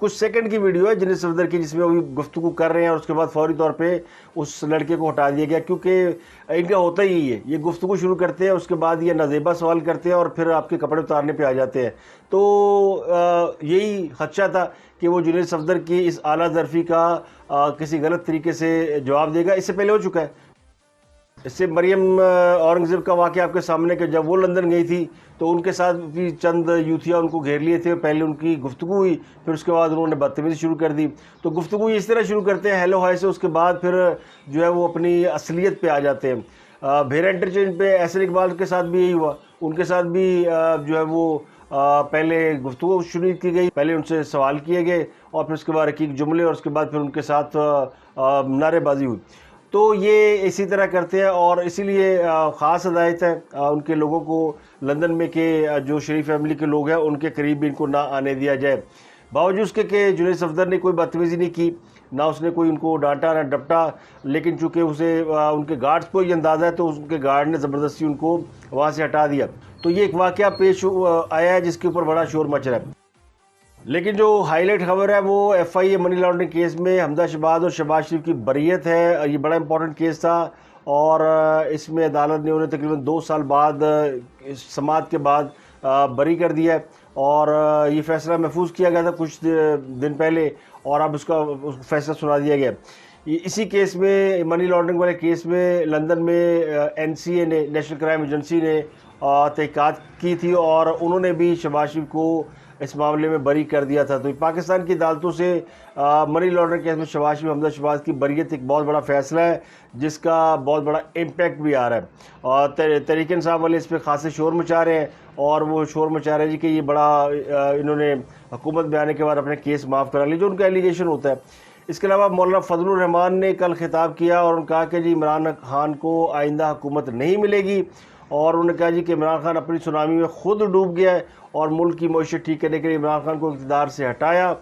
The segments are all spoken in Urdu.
کچھ سیکنڈ کی ویڈیو ہے جنید صفدر کی، جس میں وہ گفتگو کر رہے ہیں اور اس کے بعد فوری طور پہ اس لڑکے کو ہٹا دیا گیا، کیونکہ ان کا ہوتا ہی ہے، یہ گفتگو شروع کرتے ہیں، اس کے بعد یہ نازیبا سوال کرتے ہیں اور پھر آپ کے کپڑے اتارنے پہ آ جاتے ہیں۔ تو یہی خدشہ تھا کہ وہ جنید صفدر کی اس اعلیٰ ظرفی کا کسی غلط طریقے سے جواب دے گا۔ اس سے پہلے ہو چکا ہے، اس سے مریم اورنگزیب کا واقعہ آپ کے سامنے کہ جب وہ لندن گئی تھی تو ان کے ساتھ بھی چند یوتھیا ان کو گھیر لیے تھے، پہلے ان کی گفتگو ہوئی، پھر اس کے بعد انہوں نے بدتمیزی شروع کر دی۔ تو گفتگو اس طرح شروع کرتے ہیں ہیلو ہائی سے، اس کے بعد پھر جو ہے وہ اپنی اصلیت پہ آ جاتے ہیں۔ بھیرا انٹرچینج پہ احسن اقبال کے ساتھ بھی یہی ہوا، ان کے ساتھ بھی جو ہے وہ پہلے گفتگو شروع کی گئی، پہلے ان سے سوال کیے گئے اور پھر اس کے بعد رقیق جملے اور اس کے بعد پھر ان کے ساتھ نعرے بازی ہوئی۔ تو یہ اسی طرح کرتے ہیں اور اسی لیے خاص ہدایت ہے ان کے لوگوں کو لندن میں کہ جو شریف فیملی کے لوگ ہیں ان کے قریب بھی ان کو نہ آنے دیا جائے، باوجود اس کے کہ جنید صفدر نے کوئی بدتمیزی نہیں کی، نہ اس نے کوئی ان کو ڈانٹا نہ ڈپٹا، لیکن چونکہ اسے ان کے گارڈز کو یہ اندازہ ہے تو ان کے گارڈ نے زبردستی ان کو وہاں سے ہٹا دیا۔ تو یہ ایک واقعہ پیش آیا ہے جس کے اوپر بڑا شور مچ رہا ہے۔ لیکن جو ہائی لائٹ خبر ہے وہ ایف آئی اے منی لانڈرنگ کیس میں حمزہ شہباز اور شہباز شریف کی بریت ہے۔ یہ بڑا امپورٹنٹ کیس تھا اور اس میں عدالت نے انہیں تقریباً 2 سال بعد سماعت کے بعد بری کر دیا ہے اور یہ فیصلہ محفوظ کیا گیا تھا کچھ دن پہلے اور اب اس کا فیصلہ سنا دیا گیا۔ اسی کیس میں منی لانڈرنگ والے کیس میں لندن میں این سی اے نے، نیشنل کرائم ایجنسی نے تحقیقات کی تھی اور انہوں نے بھی شہباز شریف کو اس معاملے میں بری کر دیا تھا۔ تو پاکستان کی عدالتوں سے منی لانڈرنگ کیس میں شہباز شریف، حمزہ شہباز کی بریت ایک بہت بڑا فیصلہ ہے جس کا بہت بڑا امپیکٹ بھی آ رہا ہے اور تحریک انصاف والے اس پہ خاصے شور مچا رہے ہیں اور وہ شور مچا رہے ہیں جی کہ یہ بڑا انہوں نے حکومت میں آنے کے بعد اپنے کیس معاف کرا لی، جو ان کا ایلیگیشن ہوتا ہے۔ اس کے علاوہ مولانا فضل الرحمان نے کل خطاب کیا اور انہوں نے کہا کہ جی عمران خان کو آئندہ حکومت نہیں ملے گی اور انہوں نے کہا جی کہ عمران خان اپنی سونامی میں خود ڈوب گیا ہے اور ملک کی معیشت ٹھیک کرنے کے لیے عمران خان کو اقتدار سے ہٹایا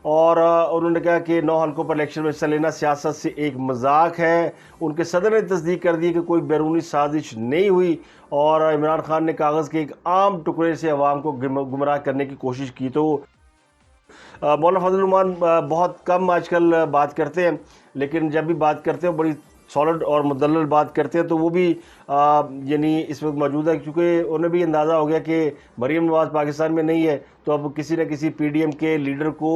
اور انہوں نے کہا کہ 9 حلقوں پر الیکشن میں حصہ لینا سیاست سے ایک مذاق ہے۔ ان کے صدر نے تصدیق کر دی کہ کوئی بیرونی سازش نہیں ہوئی اور عمران خان نے کاغذ کے ایک عام ٹکڑے سے عوام کو گمراہ کرنے کی کوشش کی۔ تو مولانا فضل الرحمان بہت کم آج کل بات کرتے ہیں، لیکن جب بھی بات کرتے ہیں بڑی سالڈ اور مدلل بات کرتے ہیں، تو وہ بھی یعنی اس وقت موجود ہے کیونکہ انہیں بھی اندازہ ہو گیا کہ مریم نواز پاکستان میں نہیں ہے، تو اب کسی نہ کسی پی ڈی ایم کے لیڈر کو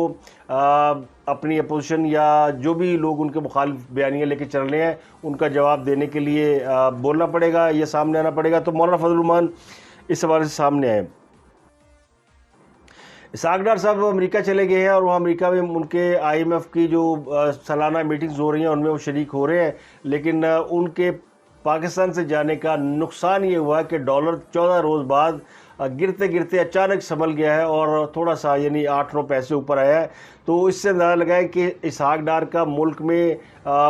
اپنی اپوزیشن یا جو بھی لوگ ان کے مخالف بیانیاں لے کے چل رہے ہیں ان کا جواب دینے کے لیے بولنا پڑے گا یا سامنے آنا پڑے گا۔ تو مولانا فضل الرحمان اس حوالے سے سامنے آئے۔ اسحاق ڈار صاحب امریکہ چلے گئے ہیں اور وہاں امریکہ میں ان کے آئی ایم ایف کی جو سالانہ میٹنگز ہو رہی ہیں ان میں وہ شریک ہو رہے ہیں، لیکن ان کے پاکستان سے جانے کا نقصان یہ ہوا کہ ڈالر 14 روز بعد گرتے گرتے اچانک سنبھل گیا ہے اور تھوڑا سا یعنی 8-9 پیسے اوپر آیا ہے۔ تو اس سے اندازہ لگائے کہ اسحاق ڈار کا ملک میں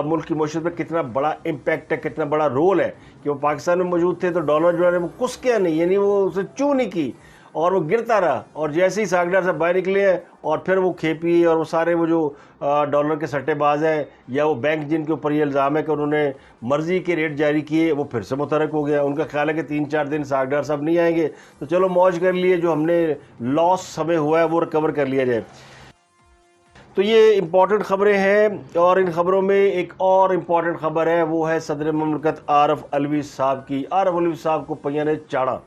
ملک کی معیشت پر کتنا بڑا امپیکٹ ہے، کتنا بڑا رول ہے کہ وہ پاکستان میں موجود تھے تو ڈالر جو ہے وہ کس کیا نہیں، یعنی وہ اسے چو نہیں کی اور وہ گرتا رہا، اور جیسے ہی اسحاق ڈار سے باہر نکلے ہیں اور پھر وہ کھیپی اور وہ سارے وہ جو ڈالر کے سٹے باز ہیں یا وہ بینک جن کے اوپر یہ الزام ہے کہ انہوں نے مرضی کے ریٹ جاری کیے، وہ پھر سے متحرک ہو گیا۔ ان کا خیال ہے کہ 3-4 دن اسحاق ڈار صاحب نہیں آئیں گے تو چلو موج کر لیے، جو ہم نے لاس ہمیں ہوا ہے وہ ریکور کر لیا جائے۔ تو یہ امپورٹنٹ خبریں ہیں اور ان خبروں میں ایک اور امپورٹنٹ خبر ہے، وہ ہے صدر مملکت عارف علوی صاحب کی۔ عارف علوی صاحب کو پیا نے چاڑا،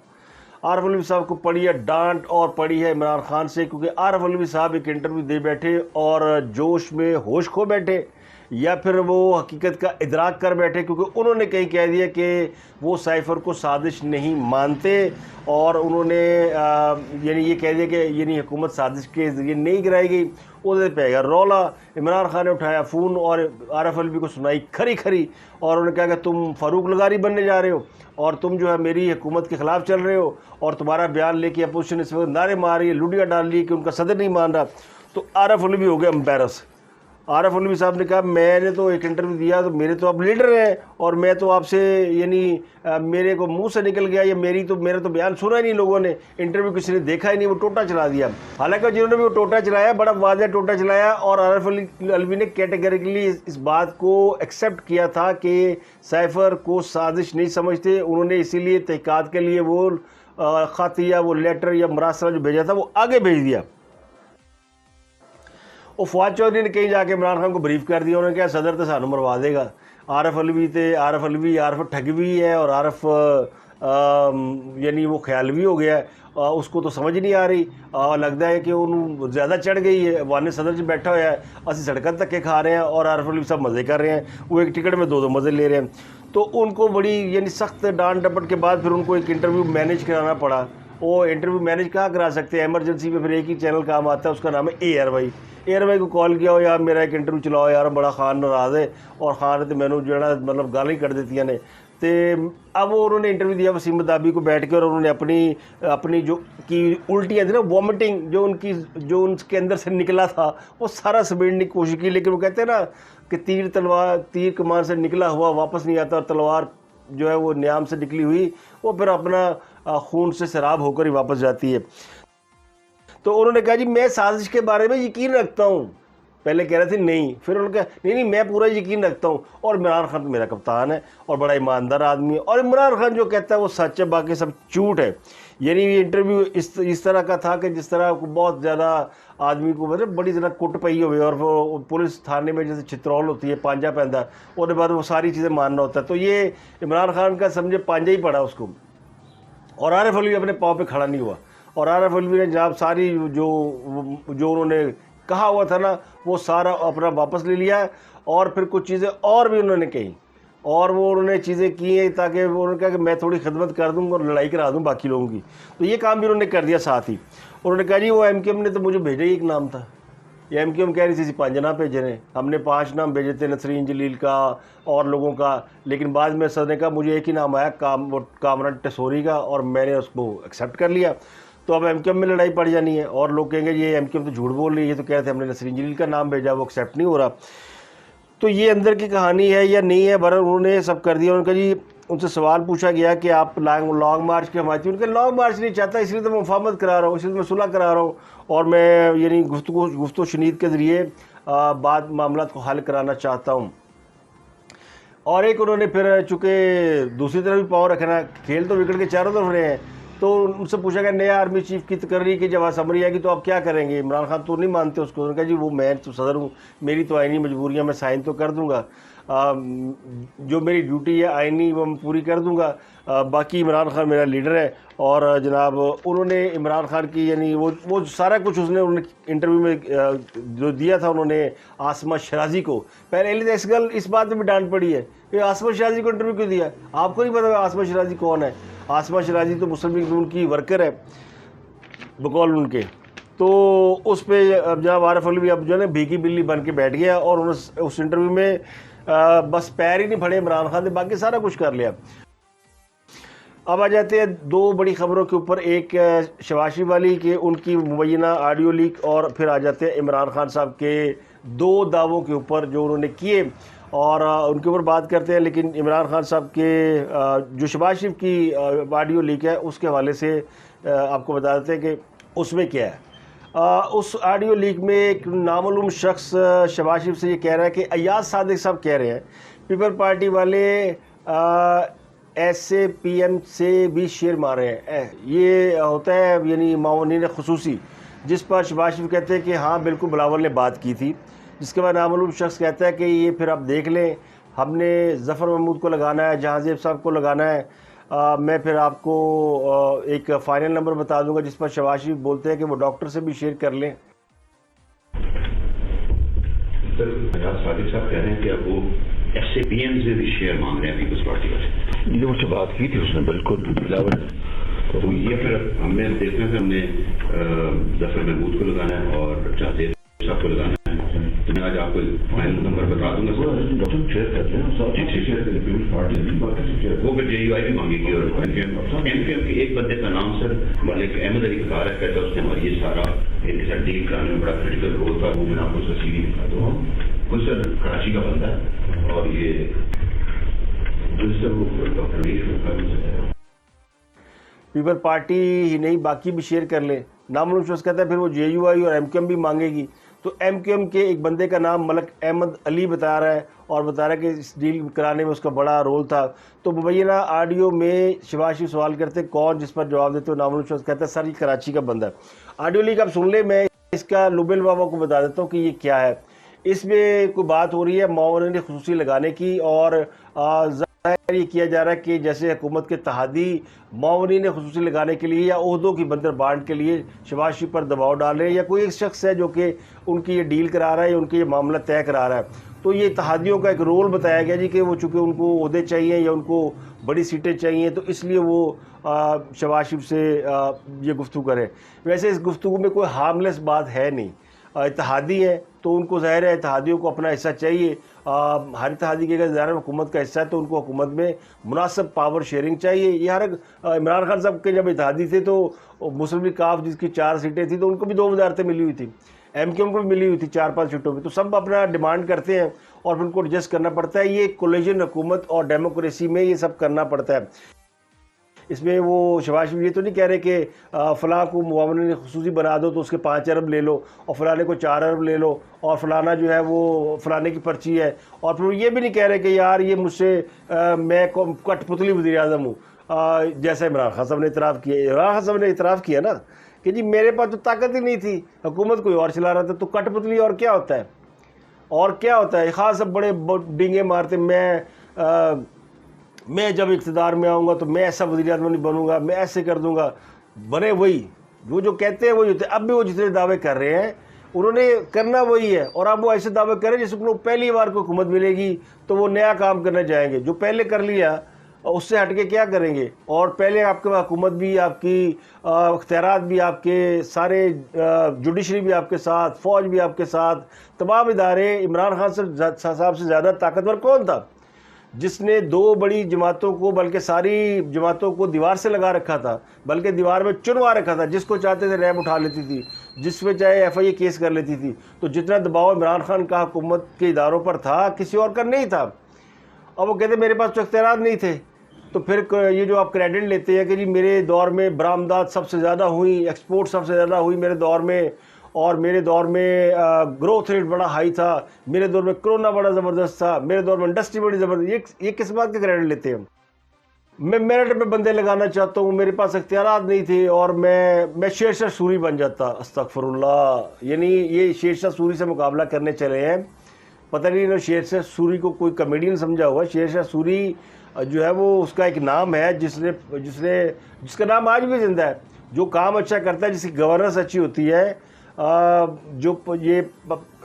عارف علوی صاحب کو پڑی ہے ڈانٹ اور پڑی ہے عمران خان سے، کیونکہ عارف علوی صاحب ایک انٹرویو دے بیٹھے اور جوش میں ہوش کھو بیٹھے یا پھر وہ حقیقت کا ادراک کر بیٹھے، کیونکہ انہوں نے کہیں کہہ دیا کہ وہ سائفر کو سازش نہیں مانتے اور انہوں نے یعنی یہ کہہ دیا کہ یعنی حکومت سازش کے ذریعے نہیں گرائی گئی۔ ادھر پہ گیا رولا، عمران خان نے اٹھایا فون اور عارف علوی کو سنائی کھری کھری اور انہوں نے کہا کہ تم فاروق لغاری بننے جا رہے ہو اور تم جو ہے میری حکومت کے خلاف چل رہے ہو اور تمہارا بیان لے کے اپوزیشن اس وقت نعرے مار رہی ہے، لڈیاں ڈال لی کہ ان کا صدر نہیں مان رہا۔ تو عارف علوی ہو گیا امبیرس۔ عارف علوی صاحب نے کہا میں نے تو ایک انٹرویو دیا تو میرے تو اب لیڈر ہیں اور میں تو آپ سے یعنی میرے کو منہ سے نکل گیا یا میرا تو بیان سنا ہی نہیں لوگوں نے، انٹرویو کسی نے دیکھا ہی نہیں، وہ ٹوٹا چلا دیا۔ حالانکہ جنہوں نے بھی وہ ٹوٹا چلایا بڑا واضح ٹوٹا چلایا اور عارف علوی نے کیٹیگریکلی اس بات کو ایکسیپٹ کیا تھا کہ سائفر کو سازش نہیں سمجھتے، انہوں نے اسی لیے تحقیقات کے لیے وہ خط یا وہ لیٹر یا مراسلہ جو بھیجا تھا وہ آگے بھیج دیا۔ وہ فواد چودھری نے کہیں جا کے عمران خان کو بریف کر دیا, انہوں نے کہا صدر تو سانو مروا دے گا, عارف علوی عارف ٹھگوی ہے اور عارف یعنی وہ خیالوی ہو گیا ہے, اس کو تو سمجھ نہیں آ رہی, لگتا ہے کہ انہوں زیادہ چڑھ گئی ہے, وان صدر جی بیٹھا ہوا ہے, اسی سڑکیں دھکے کھا رہے ہیں اور عارف علوی صاحب مزے کر رہے ہیں, وہ ایک ٹکٹ میں 2 مزے لے رہے ہیں. تو ان کو بڑی یعنی سخت ڈانٹ ڈپٹ کے بعد پھر ان کو ایک انٹرویو مینیج کرانا پڑا. وہ انٹرویو مینیج کہاں کرا سکتے ہیں, ایمرجنسی پہ پھر ایک ہی چینل کام آتا ہے, اس کا نام ہے ایئر وائی کو کال کیا ہو یار میرا ایک انٹرویو چلاؤ یار, بڑا خان ناراض ہے اور خان تو میں نے جو ہے نا مطلب گالی کر دیتی نے. تو اب وہ انہوں نے انٹرویو دیا وسیم مدابی کو بیٹھ کے, اور انہوں نے اپنی جو کی الٹیاں تھیں نا, وامٹنگ جو ان کے اندر سے نکلا تھا وہ سارا سمیٹنے کی کوشش کی. لیکن وہ کہتے ہیں نا کہ تیر کمان سے نکلا ہوا واپس نہیں آتا, اور تلوار جو ہے وہ نیام سے نکلی ہوئی وہ پھر اپنا خون سے سیراب ہو کر ہی واپس جاتی ہے. تو انہوں نے کہا جی میں سازش کے بارے میں یقین رکھتا ہوں. پہلے کہہ رہے تھے نہیں, پھر انہوں نے کہا نہیں میں پورا یقین رکھتا ہوں, اور عمران خان تو میرا کپتان ہے اور بڑا ایماندار آدمی ہے, اور عمران خان جو کہتا ہے وہ سچ ہے, باقی سب جھوٹ ہے. یعنی یہ انٹرویو اس طرح کا تھا کہ جس طرح بہت زیادہ آدمی کو مطلب بڑی زیادہ کٹ پئی ہوئی, اور وہ پولیس تھانے میں جیسے چترول ہوتی ہے پانجا پہنتا ہے, اور بعد وہ ساری چیزیں ماننا ہوتا ہے. تو یہ عمران خان کا سمجھے پانجا ہی پڑا اس کو, اور عارف علوی اپنے پاؤں پہ کھڑا نہیں ہوا. اور عارف علوی نے جناب ساری جو انہوں نے کہا ہوا تھا نا وہ سارا اپنا واپس لے لیا ہے, اور پھر کچھ چیزیں اور بھی انہوں نے کہیں, اور وہ انہوں نے چیزیں کی ہیں تاکہ انہوں نے کہا کہ میں تھوڑی خدمت کر دوں اور لڑائی کرا دوں باقی لوگوں کی. تو یہ کام بھی انہوں نے کر دیا ساتھ ہی. انہوں نے کہا جی وہ ایم کیو ایم نے تو مجھے بھیجا ہی ایک نام تھا, یہ ایم کیو ایم کہہ رہی تھی 5 نام بھیجے ہیں, ہم نے 5 نام بھیجے تھے نسرین جلیل کا اور لوگوں کا, لیکن بعد میں صدر نے کہا مجھے ایک ہی نام آیا کامران ٹیسوری کا, اور میں نے اس کو ایکسیپٹ کر لیا. تو اب ایم کیو ایم میں لڑائی پڑ جانی ہے, اور لوگ کہیں گے یہ ایم کیو ایم تو جھوٹ بول رہی ہے, یہ تو کہتے ہیں ہم نے نسرین جلیل کا نام بھیجا وہ ایکسیپٹ نہیں ہو رہا. تو یہ اندر کی کہانی ہے یا نہیں ہے, بہرحال انہوں نے سب کر دیا. ان کا جی ان سے سوال پوچھا گیا کہ آپ لانگ مارچ کی حمایتی, ان کا لانگ مارچ نہیں چاہتا, اس لیے تو میں مفاہمت کرا رہا ہوں, اس لیے تو میں صلح کرا رہا ہوں, اور میں یعنی گفتگو شنید کے ذریعے بعد معاملات کو حل کرانا چاہتا ہوں. اور ایک انہوں نے پھر چونکہ دوسری طرف بھی پاؤں رکھنا, کھیل تو وکٹ کے چاروں طرف رہے ہیں, تو ان سے پوچھا گیا نیا آرمی چیف کی تقرری کی جب اسمبلی آئے گی تو آپ کیا کریں گے. عمران خان تو نہیں مانتے اس کو, انہوں نے کہا جی وہ میں تو صدر ہوں, میری تو آئینی مجبوریاں میں سائن تو کر دوں گا, جو میری ڈیوٹی ہے آئینی وہ میں پوری کر دوں گا, باقی عمران خان میرا لیڈر ہے. اور جناب انہوں نے عمران خان کی یعنی وہ سارا کچھ انہوں نے انٹرویو میں جو دیا تھا, انہوں نے عاصمہ شرازی کو پہلے اس بات میں بھی ڈانٹ پڑی ہے کہ عاصمہ شرازی کو انٹرویو کیوں دیا, آپ کو نہیں پتا عاصمہ شرازی کون ہے. عاصمہ شرازی تو مسلم لیگ نون کی ورکر ہے بقول ان کے. تو اس پہ جناب عارف علوی اب جو ہے نا بھیگی بلی بن کے بیٹھ گیا, اور انہوں نے اس انٹرویو میں بس پیر ہی نہیں پھڑے عمران خان نے, باقی سارا کچھ کر لیا. اب آ جاتے ہیں 2 بڑی خبروں کے اوپر, ایک شہباز شریف والی کہ ان کی مبینہ آڈیو لیک, اور پھر آ جاتے ہیں عمران خان صاحب کے 2 دعووں کے اوپر جو انہوں نے کیے, اور ان کے اوپر بات کرتے ہیں. لیکن عمران خان صاحب کے جو شہباز شریف کی آڈیو لیک ہے اس کے حوالے سے آپ کو بتا دیتے ہیں کہ اس میں کیا ہے. اس آڈیو لیک میں ایک نامعلوم شخص شہباز شریف سے یہ کہہ رہا ہے کہ ایاز صادق صاحب کہہ رہے ہیں پیپل پارٹی والے ایسے پی ایم سے بھی شیر مارے ہیں. یہ ہوتا ہے یعنی معاونین خصوصی, جس پر شہباز شریف کہتے ہیں کہ ہاں بالکل بلاول نے بات کی تھی, جس کے بعد نامعلوم شخص کہتا ہے کہ یہ پھر آپ دیکھ لیں, ہم نے ظفر محمود کو لگانا ہے, جہانزیب صاحب کو لگانا ہے. میں پھر آپ کو ایک فائنل نمبر بتا دوں گا جس پر شہباز شریف بولتے ہیں کہ وہ ڈاکٹر سے بھی شیئر کر لیں. سر ایاز صادق صاحب کہہ رہے ہیں کہ اب وہ ایس اے پی ایم سے بھی شیئر مانگ رہے ہیں پیپلز پارٹی والے. یہ مجھ سے بات کی تھی اس نے بالکل بلاول. تو یہ پھر ہم نے دیکھنا ہے, ہم نے ظفر محمود کو لگانا ہے اور جہانزیب صاحب کو لگانا ہے. تو میں آج آپ کو فائنل نمبر بتا دوں گا. ڈاکٹر شیئر کر لیں, شیئر کریں پیپلز پارٹی, وہ پھر جے یو آئی بھی مانگے گی, اور ایم کیو ایم کے ایک بندے کا نام سر ملک احمد علی کا ہے, کہتا ہے اس نے ہماری یہ سارا ان کے ساتھ ڈیل کرانے میں بڑا کریٹیکل رول تھا. وہ میں نے آپ کو اس کا سی وی دکھا دوں. وہ سر کراچی کا بندہ ہے, اور یہ سر وہ ڈاکٹر پیپل پارٹی ہی نہیں باقی بھی شیئر کر لیں. نامعلوم شخص کہتا ہے پھر وہ جے یو آئی اور ایم کیو ایم بھی مانگے گی. تو ایم کیو ایم کے ایک بندے کا نام ملک احمد علی بتا رہا ہے, اور بتا رہا ہے کہ اس ڈیل کرانے میں اس کا بڑا رول تھا. تو مبینہ آڈیو میں شہباز شریف سوال کرتے کون, جس پر جواب دیتے ہوئے نامعلوم شخص کہتا ہے سر یہ کراچی کا بندہ ہے. آڈیو لیک آپ سن لیں, میں اس کا لبل بابا کو بتا دیتا ہوں کہ یہ کیا ہے. اس میں کوئی بات ہو رہی ہے معاونین خصوصی لگانے کی، اور ظاہر یہ کیا جا رہا ہے کہ جیسے حکومت کے اتحادی معاونین خصوصی لگانے کے لیے یا عہدوں کی بندر بانٹ کے لیے شہباز شریف پر دباؤ ڈال رہے ہیں، یا کوئی ایک شخص ہے جو کہ ان کی یہ ڈیل کرا رہا ہے یا ان کے یہ معاملہ طے کرا رہا ہے. تو یہ اتحادیوں کا ایک رول بتایا گیا جی کہ وہ چونکہ ان کو عہدے چاہیے یا ان کو بڑی سیٹیں چاہیے، تو اس لیے وہ شہباز شریف سے یہ گفتگو کریں. ویسے اس گفتگو میں کوئی ہارملیس بات ہے نہیں. اتحادی ہے تو ان کو ظاہر ہے اتحادیوں کو اپنا حصہ چاہیے. ہر اتحادی کے اگر ظاہر حکومت کا حصہ ہے تو ان کو حکومت میں مناسب پاور شیئرنگ چاہیے. یہ ہر عمران خان صاحب کے جب اتحادی تھے تو مسلم لیگ کاف جس کی 4 سیٹیں تھیں تو ان کو بھی 2 وزارتیں ملی ہوئی تھیں، ایم کیو ایم کو بھی ملی ہوئی تھی 4-5 سیٹوں پہ. تو سب اپنا ڈیمانڈ کرتے ہیں اور پھر ان کو ایڈجسٹ کرنا پڑتا ہے. یہ کولیجن حکومت اور ڈیموکریسی میں یہ سب کرنا پڑتا ہے. اس میں وہ شہباز شریف یہ تو نہیں کہہ رہے کہ فلاں کو معاونین خصوصی بنا دو تو اس کے 5 ارب لے لو اور فلانے کو 4 ارب لے لو اور فلانا جو ہے وہ فلانے کی پرچی ہے. اور پھر یہ بھی نہیں کہہ رہے کہ یار یہ مجھ سے میں کٹ پتلی وزیر اعظم ہوں، جیسا عمران خان صاحب نے اعتراف کیا. عمران خان صاحب نے اعتراف کیا نا کہ جی میرے پاس تو طاقت ہی نہیں تھی، حکومت کوئی اور چلا رہا تھا. تو کٹ پتلی اور کیا ہوتا ہے؟ اور کیا ہوتا ہے؟ خاص سب بڑے ڈینگے مارتے میں جب اقتدار میں آؤں گا تو میں ایسا وزیر اعظم نہیں بنوں گا، میں ایسے کر دوں گا. بنے وہی وہ جو کہتے ہیں وہی ہوتے ہیں. اب بھی وہ جتنے دعوے کر رہے ہیں انہوں نے کرنا وہی ہے، اور اب وہ ایسے دعوے کریں جس کو پہلی بار کو حکومت ملے گی تو وہ نیا کام کرنے جائیں گے. جو پہلے کر لیا اس سے ہٹ کے کیا کریں گے؟ اور پہلے آپ کے حکومت بھی، آپ کی اختیارات بھی آپ کے، سارے جوڈیشری بھی آپ کے ساتھ، فوج بھی آپ کے ساتھ، تمام ادارے. عمران خان صاحب سے زیادہ طاقتور کون تھا جس نے 2 بڑی جماعتوں کو، بلکہ ساری جماعتوں کو دیوار سے لگا رکھا تھا، بلکہ دیوار میں چنوا رکھا تھا. جس کو چاہتے تھے ریب اٹھا لیتی تھی، جس پہ چاہے ایف آئی اے کیس کر لیتی تھی. تو جتنا دباؤ عمران خان کا حکومت کے اداروں پر تھا کسی اور کا نہیں تھا. اور وہ کہتے میرے پاس تو اختیارات نہیں تھے. تو پھر یہ جو آپ کریڈٹ لیتے ہیں کہ جی میرے دور میں برآمدات سب سے زیادہ ہوئی، ایکسپورٹ سب سے زیادہ ہوئی میرے دور میں، اور میرے دور میں گروتھ ریٹ بڑا ہائی تھا، میرے دور میں کرونا بڑا زبردست تھا، میرے دور میں انڈسٹری بڑی زبردست. یہ کس بات کے کریڈٹ لیتے ہیں؟ میں میرٹ میں بندے لگانا چاہتا ہوں، میرے پاس اختیارات نہیں تھے اور میں شیر شاہ سوری بن جاتا. استغفر اللہ. یعنی یہ شیر شاہ سوری سے مقابلہ کرنے چلے ہیں. پتہ نہیں شیر شاہ سوری کو کوئی کمیڈین سمجھا ہوا. شیر شاہ سوری جو ہے وہ اس کا ایک نام ہے جس کا نام آج بھی زندہ ہے. جو کام اچھا کرتا ہے، جس کی گورننس اچھی ہوتی ہے، جو یہ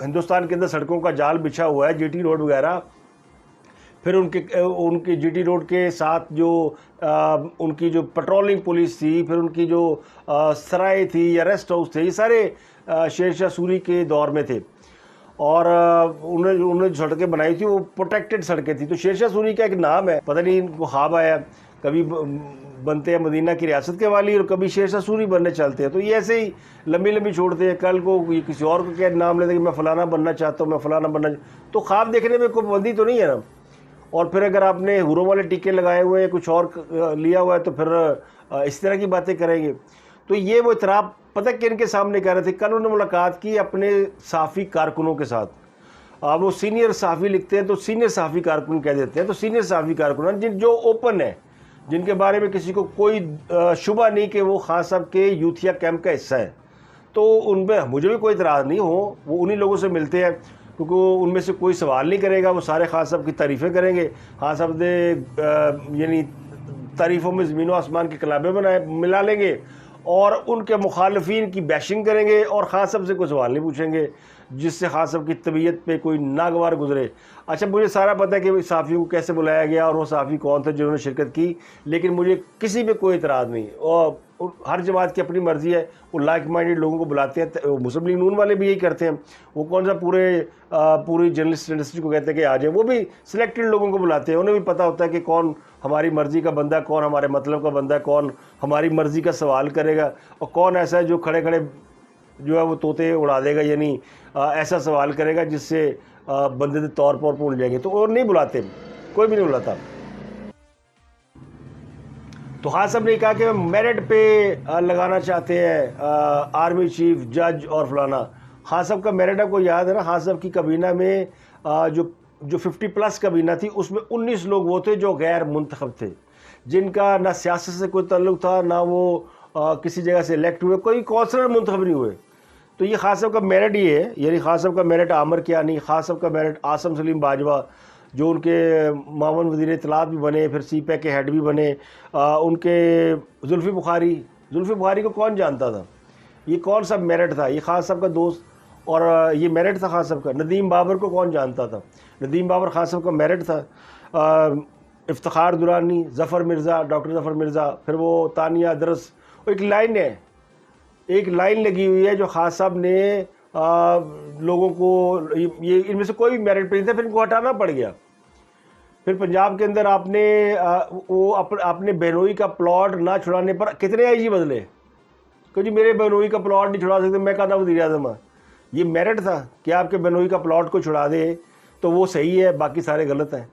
ہندوستان کے اندر سڑکوں کا جال بچھا ہوا ہے، جی ٹی روڈ وغیرہ، پھر ان کے جی ٹی روڈ کے ساتھ جو ان کی جو پٹرولنگ پولیس تھی، پھر ان کی جو سرائے تھی یا ریسٹ ہاؤس تھے، یہ سارے شیر شاہ سوری کے دور میں تھے. اور انہوں نے جو سڑکیں بنائی تھی وہ پروٹیکٹڈ سڑکیں تھیں. تو شیر شاہ سوری کا ایک نام ہے. پتہ نہیں ان کو خواب آیا، کبھی بنتے ہیں مدینہ کی ریاست کے والی اور کبھی شیر شاہ سوری بننے چلتے ہیں. تو یہ ایسے ہی لمبی چھوڑتے ہیں. کل کو کسی اور کو کیا نام لیتے ہیں کہ میں فلانا بننا چاہتا ہوں، میں فلانا بننا. تو خواب دیکھنے میں کوئی پابندی تو نہیں ہے نا. اور پھر اگر آپ نے حوروں والے ٹیکے لگائے ہوئے ہیں، کچھ اور لیا ہوا ہے، تو پھر اس طرح کی باتیں کریں گے. تو یہ وہ اعتراف پتہ کہ ان کے سامنے کہہ رہے تھے. کل انہوں نے ملاقات کی اپنے صحافی کارکنوں کے ساتھ. وہ سینئر صحافی لکھتے ہیں تو سینئر صحافی کارکن کہہ دیتے ہیں. تو سینئر صحافی کارکن جو اوپن ہے، جن کے بارے میں کسی کو کوئی شبہ نہیں کہ وہ خان صاحب کے یوتھیا کیمپ کا حصہ ہے، تو ان پہ مجھے بھی کوئی اعتراض نہیں ہو. وہ انہی لوگوں سے ملتے ہیں کیونکہ ان میں سے کوئی سوال نہیں کرے گا. وہ سارے خان صاحب کی تعریفیں کریں گے. خان صاحب نے یعنی تعریفوں میں زمین و آسمان کی کلابیں ملا لیں گے اور ان کے مخالفین کی بیشنگ کریں گے اور خان صاحب سے کوئی سوال نہیں پوچھیں گے جس سے خان صاحب کی طبیعت پہ کوئی ناگوار گزرے. اچھا مجھے سارا پتہ ہے کہ صحافیوں کو کیسے بلایا گیا اور وہ صحافی کون تھے جنہوں نے شرکت کی، لیکن مجھے کسی پہ کوئی اعتراض نہیں. اور ہر جماعت کی اپنی مرضی ہے. وہ لائک مائنڈیڈ لوگوں کو بلاتے ہیں. مسلم لیگ نون والے بھی یہی کرتے ہیں. وہ کون سا پوری جرنلسٹ انڈسٹری کو کہتے ہیں کہ آ جائیں. وہ بھی سلیکٹڈ لوگوں کو بلاتے ہیں. انہیں بھی پتہ ہوتا ہے کہ کون ہماری مرضی کا بندہ ہے، کون ہمارے مطلب کا بندہ ہے، کون ہماری مرضی کا سوال کرے گا، اور کون ایسا ہے جو کھڑے جو ہے وہ طوطے اڑا دے گا، یعنی ایسا سوال کرے گا جس سے بندے کے طور پر بھول جائیں گے. تو وہ نہیں بلاتے، کوئی بھی نہیں بلاتا. تو خان صاحب نے کہا کہ میرٹ پہ لگانا چاہتے ہیں آرمی چیف، جج اور فلانا. خان صاحب کا میرٹ آپ کو یاد ہے نا. خان صاحب کی کابینہ میں جو 50+ کابینہ تھی اس میں 19 لوگ وہ تھے جو غیر منتخب تھے، جن کا نہ سیاست سے کوئی تعلق تھا، نہ وہ کسی جگہ سے الیکٹ ہوئے، کوئی کونسلر منتخب نہیں ہوئے. تو تو یہ خان صاحب کا میرٹ یہ ہے، یعنی خان صاحب کا میرٹ عامر کیانی، خان صاحب کا میرٹ عاصم سلیم باجوہ جو ان کے معاون وزیر اطلاعات بھی بنے، پھر سی پیک کے ہیڈ بھی بنے، ان کے زلفی بخاری کو کون جانتا تھا؟ یہ کون سا میرٹ تھا؟ یہ خان صاحب کا دوست، اور یہ میرٹ تھا خان صاحب کا۔ ندیم بابر کو کون جانتا تھا؟ ندیم بابر خان صاحب کا میرٹ تھا۔ افتخار درانی، ظفر مرزا، ڈاکٹر ظفر مرزا، پھر وہ تانیہ درس، ایک لائن ہے، ایک لائن لگی ہوئی ہے جو خان صاحب نے لوگوں کو، یہ ان میں سے کوئی بھی میرٹ پہ نہیں تھا، پھر ان کو ہٹانا پڑ گیا۔ پھر پنجاب کے اندر آپ نے بہنوئی کا پلاٹ نہ چھڑانے پر کتنے آئی جی بدلے کہ جی میرے بہنوئی کا پلاٹ نہیں چھڑا سکتے، میں کہتا وزیر اعظم ہوں۔ یہ میرٹ تھا کہ آپ کے بہنوئی کا پلاٹ کو چھڑا دے تو وہ صحیح ہے، باقی سارے غلط ہیں۔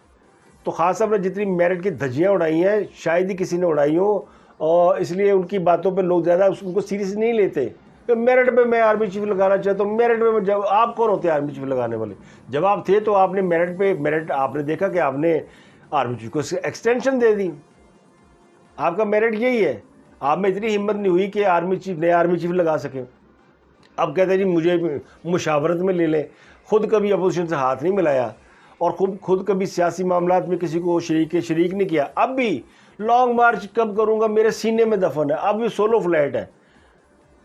تو خان صاحب نے جتنی میرٹ کی دھجیاں اڑائی ہیں شاید ہی کسی نے اڑائی ہوں، اور اس لیے ان کی باتوں پہ لوگ زیادہ ان کو سیریس نہیں لیتے کہ میرٹ پہ میں آرمی چیف لگانا چاہتا ہوں۔ میرٹ پہ جب آپ کون ہوتے ہیں آرمی چیف لگانے والے؟ جب آپ تھے تو آپ نے میرٹ آپ نے دیکھا کہ آپ نے آرمی چیف کو ایکسٹینشن دے دی۔ آپ کا میرٹ یہی ہے، آپ میں اتنی ہمت نہیں ہوئی کہ نئے آرمی چیف لگا سکیں۔ اب کہتے ہیں جی مجھے مشاورت میں لے لیں، خود کبھی اپوزیشن سے ہاتھ نہیں ملایا، اور خود کبھی سیاسی معاملات میں کسی کو شریک نہیں کیا۔ اب بھی لانگ مارچ کب کروں گا میرے سینے میں دفن ہے، اب بھی سولو فلیٹ ہے،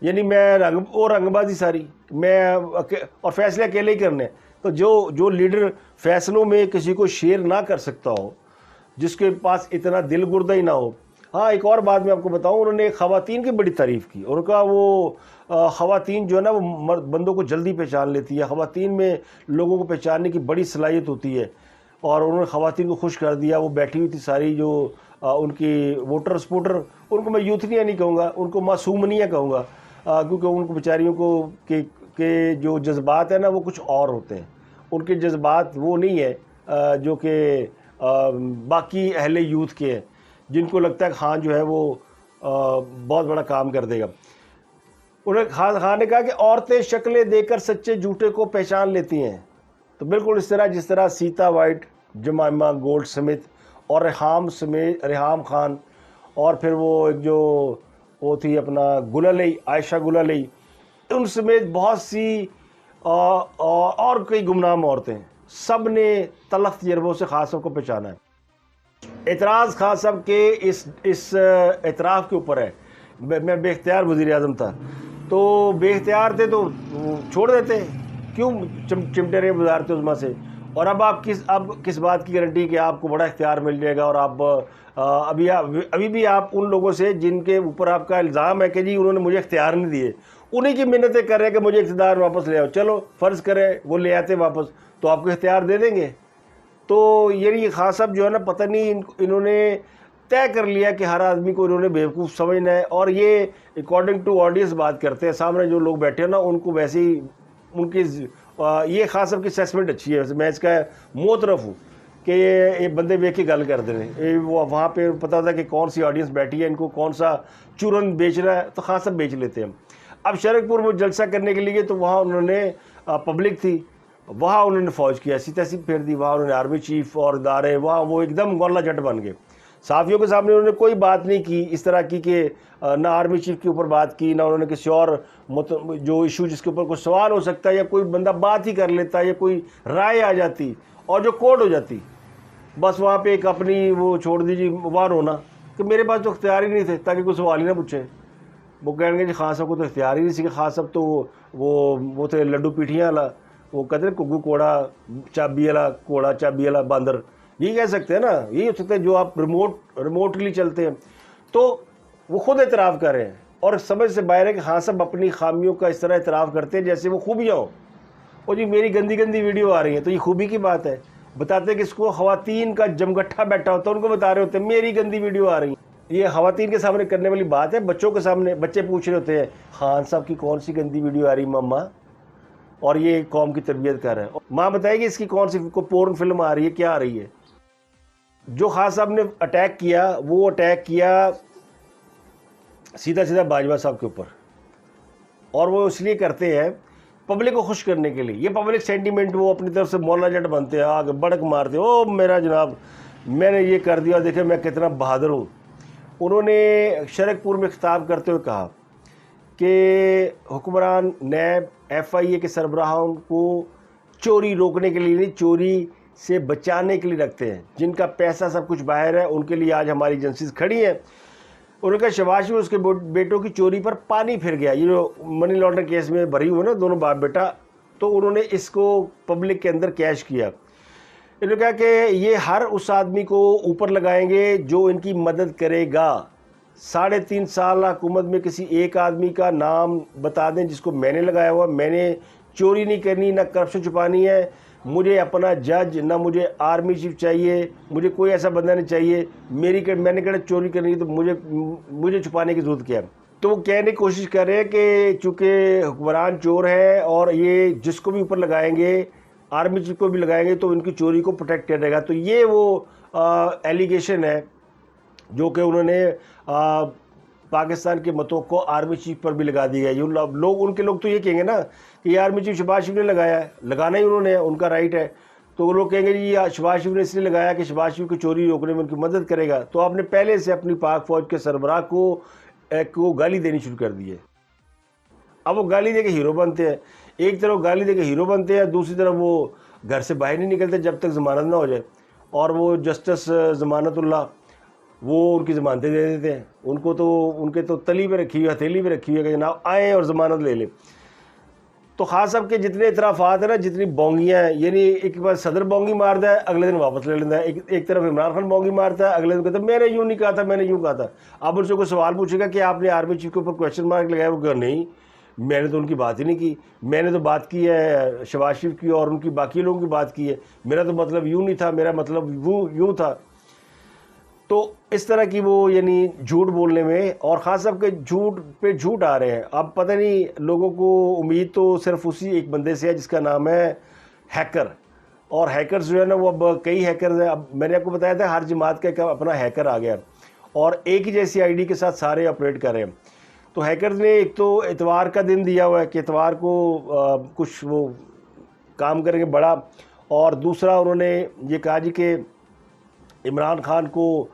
یعنی میں رنگ بازی ساری میں، اور فیصلے اکیلے ہی کرنے۔ تو جو لیڈر فیصلوں میں کسی کو شیئر نہ کر سکتا ہو، جس کے پاس اتنا دل گردہ ہی نہ ہو۔ ہاں ایک اور بات میں آپ کو بتاؤں، انہوں نے خواتین کی بڑی تعریف کی، ان کا وہ خواتین جو ہے نا وہ بندوں کو جلدی پہچان لیتی ہے، خواتین میں لوگوں کو پہچاننے کی بڑی صلاحیت ہوتی ہے، اور انہوں نے خواتین کو خوش کر دیا۔ وہ بیٹھی ہوئی تھی ساری جو ان کی ووٹر سپورٹر، ان کو میں یوتھنیا نہیں کہوں گا، ان کو معصومنیاں کہوں گا، کیونکہ ان کو بیچاریوں کو کہ جو جذبات ہیں نا وہ کچھ اور ہوتے ہیں، ان کے جذبات وہ نہیں ہے جو کہ باقی اہل یوتھ کے ہیں، جن کو لگتا ہے کہ خان جو ہے وہ بہت بڑا کام کر دے گا۔ خان نے کہا کہ عورتیں شکلیں دے کر سچے جھوٹے کو پہچان لیتی ہیں، تو بالکل اس طرح جس طرح سیتا وائٹ، جمائمہ گولڈ سمتھ، اور ریحام خان، اور پھر وہ ایک جو وہ تھی اپنا عائشہ گلالئی، ان سمیت بہت سی اور کئی گمنام عورتیں، سب نے تلخ تجربوں سے خان صاحب کو پہچانا ہے۔ اعتراض خان صاحب کے اس اعتراف کے اوپر ہے، میں بے اختیار وزیر اعظم تھا، تو بے اختیار تھے تو چھوڑ دیتے، کیوں چمٹے رہے وزارت عظمیٰ سے؟ اور اب کس بات کی گارنٹی کہ آپ کو بڑا اختیار مل جائے گا؟ اور آپ ابھی بھی آپ ان لوگوں سے جن کے اوپر آپ کا الزام ہے کہ جی انہوں نے مجھے اختیار نہیں دیے، انہیں کی منتیں کر رہے ہیں کہ مجھے اقتدار واپس لے آؤ۔ چلو فرض کریں وہ لے آتے واپس تو آپ کو اختیار دے دیں گے؟ تو یہ خان صاحب جو ہے نا، پتہ نہیں انہوں نے طے کر لیا کہ ہر آدمی کو انہوں نے بیوقوف سمجھنا ہے، اور یہ اکارڈنگ ٹو آڈینس بات کرتے ہیں، سامنے جو لوگ بیٹھے ہیں نا ان کو ویسے ہی ان کی یہ خان صاحب کی اسیسمنٹ اچھی ہے، میں اس کا معترف ہوں کہ یہ بندے بیچ کے گل کر دیں، وہاں پہ پتہ ہوتا ہے کہ کون سی آڈینس بیٹھی ہے، ان کو کون سا چورن بیچنا ہے تو خان صاحب بیچ لیتے ہیں۔ اب شرک پور میں جلسہ کرنے کے لیے تو وہاں انہوں نے پبلک تھی، وہاں انہوں نے فوج کی ایسی تیسی پھیر دی، وہاں انہوں نے آرمی چیف اور ادارے، وہاں وہ ایک دم گولا جٹ بن گئے۔ صحافیوں کے سامنے انہوں نے کوئی بات نہیں کی اس طرح کی کہ نہ آرمی چیف کے اوپر بات کی، نہ انہوں نے کسی اور جو ایشو جس کے اوپر کوئی سوال ہو سکتا ہے یا کوئی بندہ بات ہی کر لیتا یا کوئی رائے آ جاتی اور جو کوڈ ہو جاتی، بس وہاں پہ ایک اپنی وہ چھوڑ دیجیے وار ہونا کہ میرے پاس تو اختیار ہی نہیں تھے تاکہ کوئی سوال ہی نہ پوچھے۔ وہ کہیں گے جی خان صاحب کو تو اختیار ہی نہیں سی، کہ خان صاحب تو وہ تھے لڈو پیٹھیاں والا، وہ کہتے ہیں کگو کوڑا چابی والا باندر، یہی کہہ سکتے ہیں نا، یہی ہو سکتا ہے جو آپ ریموٹلی چلتے ہیں۔ تو وہ خود اعتراف کر رہے ہیں اور سمجھ سے باہر ہے کہ خان صاحب اپنی خامیوں کا اس طرح اعتراف کرتے ہیں جیسے وہ خوبیاں ہوں۔ اور جی میری گندی ویڈیو آ رہی ہیں تو یہ خوبی کی بات ہے، بتاتے ہیں کہ اس کو خواتین کا جمگٹھا بیٹھا ہوتا ہے ان کو بتا رہے ہوتے ہیں میری گندی ویڈیو آ رہی ہیں۔ یہ خواتین کے سامنے کرنے والی بات ہے، بچوں کے سامنے بچے پوچھ رہے ہوتے ہیں خان صاحب کی کون سی گندی ویڈیو آ رہی ماما، اور یہ قوم کی تربیت کر رہے ہیں۔ ماں بتائے گی اس کی کون سی پورن فلم آ رہی ہے، کیا آ رہی ہے؟ جو خان صاحب نے اٹیک کیا وہ اٹیک کیا سیدھا باجوہ صاحب کے اوپر، اور وہ اس لیے کرتے ہیں پبلک کو خوش کرنے کے لیے۔ یہ پبلک سینٹیمنٹ وہ اپنی طرف سے مولا جٹ بنتے ہیں، آگے بڑک مارتے، او میرا جناب میں نے یہ کر دیا، دیکھیں میں کتنا بہادر ہوں۔ انہوں نے شرک پور میں خطاب کرتے ہوئے کہا کہ حکمران نیب FIA کے سربراہوں کو چوری روکنے کے لیے نہیں، چوری سے بچانے کے لیے رکھتے ہیں. جن کا پیسہ سب کچھ باہر ہے ان کے لیے آج ہماری ایجنسیز کھڑی ہیں. انہوں نے کہا شہباز شریف اس کے بیٹوں کی چوری پر پانی پھر گیا. یہ جو منی لانڈرنگ کیس میں بری ہوئے نا دونوں باپ بیٹا، تو انہوں نے اس کو پبلک کے اندر کیش کیا. انہوں نے کہا کہ یہ ہر اس آدمی کو اوپر لگائیں گے جو ان کی مدد کرے گا. 3.5 سال حکومت میں کسی ایک آدمی کا نام بتا دیں جس کو میں نے لگایا ہوا. میں نے چوری نہیں کرنی، نہ کرپشن چھپانی ہے. مجھے اپنا جج، نہ مجھے آرمی چیف چاہیے، مجھے کوئی ایسا بندہ نہیں چاہیے. میں نے کہا چوری کرنی ہے تو مجھے چھپانے کی ضرورت کیا ہے. تو وہ کہنے کی کوشش کر رہے ہیں کہ چونکہ حکمران چور ہے اور یہ جس کو بھی اوپر لگائیں گے، آرمی چیف کو بھی لگائیں گے تو ان کی چوری کو پروٹیکٹ کرے گا. تو یہ وہ ایلیگیشن ہے جو کہ انہوں نے پاکستان کے متوقع آرمی چیف پر بھی لگا دی ہے. یہ لوگ ان کے لوگ تو یہ کہیں گے نا کہ یہ آرمی چیف شہباز شریف نے لگایا ہے، لگانا ہی انہوں نے، ان کا رائٹ ہے. تو وہ لوگ کہیں گے جی یہ شہباز شریف نے اس لیے لگایا کہ شہباز شریف کی چوری روکنے میں ان کی مدد کرے گا. تو آپ نے پہلے سے اپنی پاک فوج کے سربراہ کو گالی دینی شروع کر دی ہے. اب وہ گالی دے کے ہیرو بنتے ہیں. ایک طرف گالی دے کے ہیرو بنتے ہیں، دوسری طرف وہ گھر سے باہر نہیں نکلتے جب تک ضمانت نہ ہو جائے. اور وہ جسٹس ضمانت اللہ وہ ان کی ضمانتیں دے دیتے ہیں. ان کے تو تلی پہ رکھی ہوئی، ہتھیلی پہ رکھی ہوئی ہے کہ جناب آئیں اور ضمانت لے لیں. تو خان صاحب کے جتنے اعترافات ہیں نا، جتنی بونگیاں ہیں، یعنی ایک بار صدر بونگی مارتا ہے اگلے دن واپس لے لیتا ہے. ایک طرف عمران خان بونگی مارتا ہے اگلے دن کہتا ہے میں نے یوں نہیں کہا تھا، میں نے یوں کہا تھا. اب ان سے کوئی سوال پوچھے گا کہ آپ نے آرمی چیف کے اوپر کویشچن مارک لگایا، وہ کہا نہیں میں نے تو ان کی بات ہی نہیں کی، میں نے تو بات کی ہے شہباز شریف کی اور ان کی باقی لوگوں کی بات کی ہے، میرا تو مطلب یوں نہیں تھا، میرا مطلب یوں تھا. تو اس طرح کی وہ یعنی جھوٹ بولنے میں، اور خان صاحب کے جھوٹ پہ جھوٹ آ رہے ہیں. اب پتہ نہیں لوگوں کو امید تو صرف اسی ایک بندے سے ہے جس کا نام ہے ہیکر. اور ہیکرز جو ہے نا وہ اب کئی ہیکرز ہیں. اب میں نے آپ کو بتایا تھا ہر جماعت کا ایک اپنا ہیکر آ گیا اور ایک ہی جیسی ID کے ساتھ سارے آپریٹ کر رہے ہیں. تو ہیکرز نے ایک تو اتوار کا دن دیا ہوا ہے کہ اتوار کو کچھ وہ کام کریں گے بڑا، اور دوسرا انہوں نے یہ کہا جی کہ عمران خان کو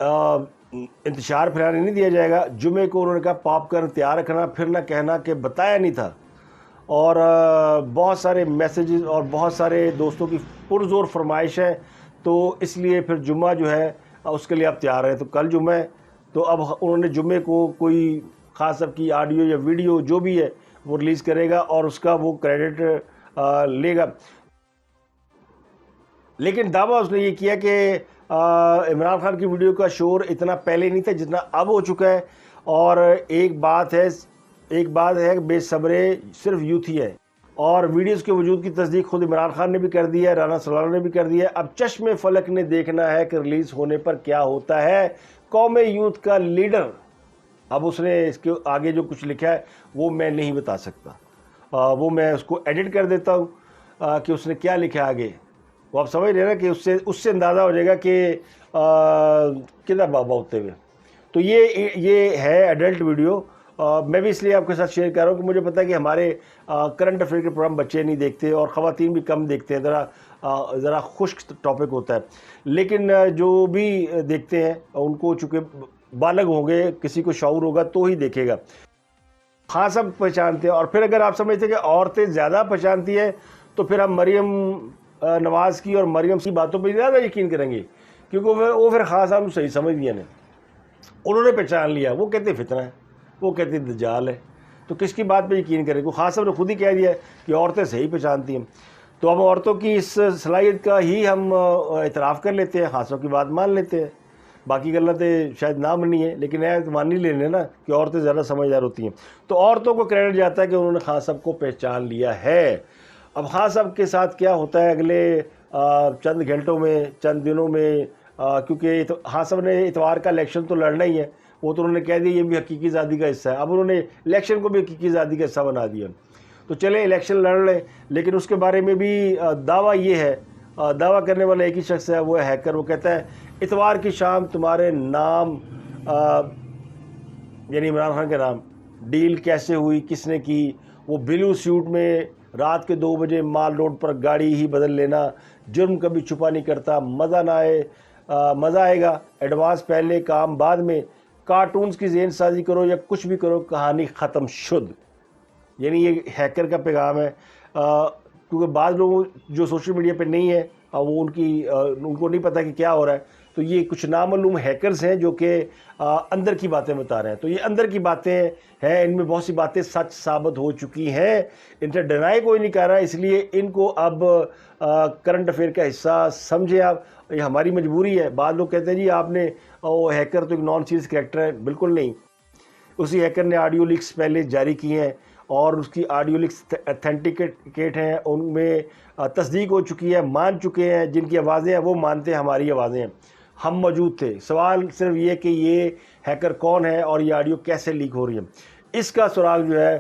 انتشار پھیلانے نہیں دیا جائے گا. جمعے کو انہوں نے کہا پاپ کارن تیار رکھنا، پھر نہ کہنا کہ بتایا نہیں تھا. اور بہت سارے میسیجز اور بہت سارے دوستوں کی پرزور فرمائش ہے، تو اس لیے پھر جمعہ جو ہے اس کے لیے آپ تیار ہیں. تو کل جمعہ ہے، تو اب انہوں نے جمعے کو کوئی خاص صاحب کی آڈیو یا ویڈیو جو بھی ہے وہ ریلیز کرے گا اور اس کا وہ کریڈٹ لے گا. لیکن دعویٰ اس نے یہ کیا کہ عمران خان کی ویڈیو کا شور اتنا پہلے نہیں تھا جتنا اب ہو چکا ہے. اور ایک بات ہے بے صبرے صرف یوتھ ہی ہے. اور ویڈیوز کے وجود کی تصدیق خود عمران خان نے بھی کر دی ہے، رانا سلانہ نے بھی کر دی ہے. اب چشم فلک نے دیکھنا ہے کہ ریلیز ہونے پر کیا ہوتا ہے. قوم یوتھ کا لیڈر، اب اس نے اس کے آگے جو کچھ لکھا ہے وہ میں نہیں بتا سکتا، وہ میں اس کو ایڈٹ کر دیتا ہوں کہ اس نے کیا لکھا ہے آگے. وہ آپ سمجھ رہے ہیں نا کہ اس سے اندازہ ہو جائے گا کہ کدھر بابا ہوتے ہوئے. تو یہ ہے ایڈلٹ ویڈیو. میں بھی اس لیے آپ کے ساتھ شیئر کر رہا ہوں کہ مجھے پتہ ہے کہ ہمارے کرنٹ افیئر کے پروگرام بچے نہیں دیکھتے اور خواتین بھی کم دیکھتے ہیں، ذرا خشک ٹاپک ہوتا ہے. لیکن جو بھی دیکھتے ہیں ان کو چونکہ بالغ ہوں گے، کسی کو شعور ہوگا تو ہی دیکھے گا. خان صاحب پہچانتے ہیں. اور پھر اگر آپ سمجھتے ہیں کہ عورتیں زیادہ پہچانتی ہیں تو پھر ہم مریم نواز کی اور مریم کی باتوں پہ زیادہ یقین کریں گے، کیونکہ وہ پھر خان صاحب صحیح سمجھ لیا نے، انہوں نے پہچان لیا. وہ کہتے فتنہ ہے، وہ کہتے دجال ہے، تو کس کی بات پہ یقین کریں؟ خان صاحب نے خود ہی کہہ دیا ہے کہ عورتیں صحیح پہچانتی ہیں. تو ہم عورتوں کی اس صلاحیت کا ہی ہم اعتراف کر لیتے ہیں، خان صاحب کی بات مان لیتے ہیں. باقی غلطیں شاید نہ منی ہے لیکن مان نہیں لینے نا کہ عورتیں زیادہ سمجھدار ہوتی ہیں. تو عورتوں کو کریڈٹ جاتا ہے کہ انہوں نے خان صاحب کو پہچان لیا ہے. اب خان صاحب کے ساتھ کیا ہوتا ہے اگلے چند گھنٹوں میں، چند دنوں میں، کیونکہ خان صاحب نے اتوار کا الیکشن تو لڑنا ہی ہے. وہ تو انہوں نے کہہ دیا یہ بھی حقیقی آزادی کا حصہ ہے. اب انہوں نے الیکشن کو بھی حقیقی آزادی کا حصہ بنا دیا. تو چلے الیکشن لڑ لیں، لیکن اس کے بارے میں بھی دعویٰ یہ ہے، دعویٰ کرنے والا ایک ہی شخص ہے، وہ ہے ہیکر. وہ کہتا ہے اتوار کی شام تمہارے نام یعنی عمران خان کے نام ڈیل کیسے ہوئی، کس نے کی. وہ بلو سیوٹ میں رات کے 2 بجے مال روڈ پر گاڑی ہی بدل لینا، جرم کبھی چھپا نہیں کرتا، مزہ نہ آئے مزہ آئے گا، ایڈوانس پہلے کام بعد میں، کارٹونز کی ذہن سازی کرو یا کچھ بھی کرو، کہانی ختم شد. یعنی یہ ہیکر کا پیغام ہے. کیونکہ بعض لوگ جو سوشل میڈیا پہ نہیں ہے وہ ان کو نہیں پتہ کہ کیا ہو رہا ہے، تو یہ کچھ نامعلوم ہیکرز ہیں جو کہ اندر کی باتیں بتا رہے ہیں. تو یہ اندر کی باتیں ہیں، ان میں بہت سی باتیں سچ ثابت ہو چکی ہیں، ان سے ڈینائی کوئی نہیں کر رہا ہے. اس لیے ان کو اب کرنٹ افیئر کا حصہ سمجھیں آپ، یہ ہماری مجبوری ہے. بعض لوگ کہتے ہیں جی آپ نے وہ ہیکر تو ایک نان سیریس کریکٹر ہے. بالکل نہیں. اسی ہیکر نے آڈیو لیکس پہلے جاری کی ہیں اور اس کی آڈیو لیکس اتھینٹیکیٹ ہیں، ان میں تصدیق ہو چکی ہے، مان چکے ہیں. جن کی آوازیں ہیں وہ مانتے ہیں ہماری آوازیں ہیں، ہم موجود تھے. سوال صرف یہ کہ یہ ہیکر کون ہے اور یہ آڈیو کیسے لیک ہو رہی ہے. اس کا سراغ جو ہے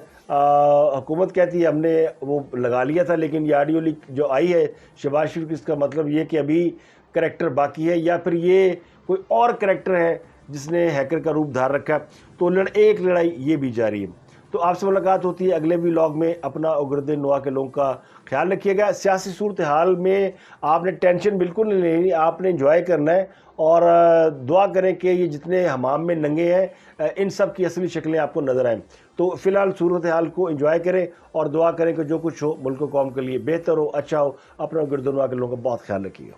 حکومت کہتی ہے ہم نے وہ لگا لیا تھا، لیکن یہ آڈیو لیک جو آئی ہے شہباز شریف کی، اس کا مطلب یہ کہ ابھی کریکٹر باقی ہے یا پھر یہ کوئی اور کریکٹر ہے جس نے ہیکر کا روپ دھار رکھا. تو ایک لڑائی یہ بھی جاری ہے. تو آپ سے ملاقات ہوتی ہے اگلے ولاگ میں. اپنا اگرد نوا کے لوگوں کا خیال رکھیے گا. سیاسی صورتحال میں آپ نے ٹینشن بالکل نہیں لینی، آپ نے انجوائے کرنا ہے اور دعا کریں کہ یہ جتنے حمام میں ننگے ہیں ان سب کی اصلی شکلیں آپ کو نظر آئیں. تو فی الحال صورتحال کو انجوائے کریں اور دعا کریں کہ جو کچھ ہو ملک و قوم کے لیے بہتر ہو، اچھا ہو. اپنا اگرد نوا کے لوگوں کا بہت خیال رکھیے گا.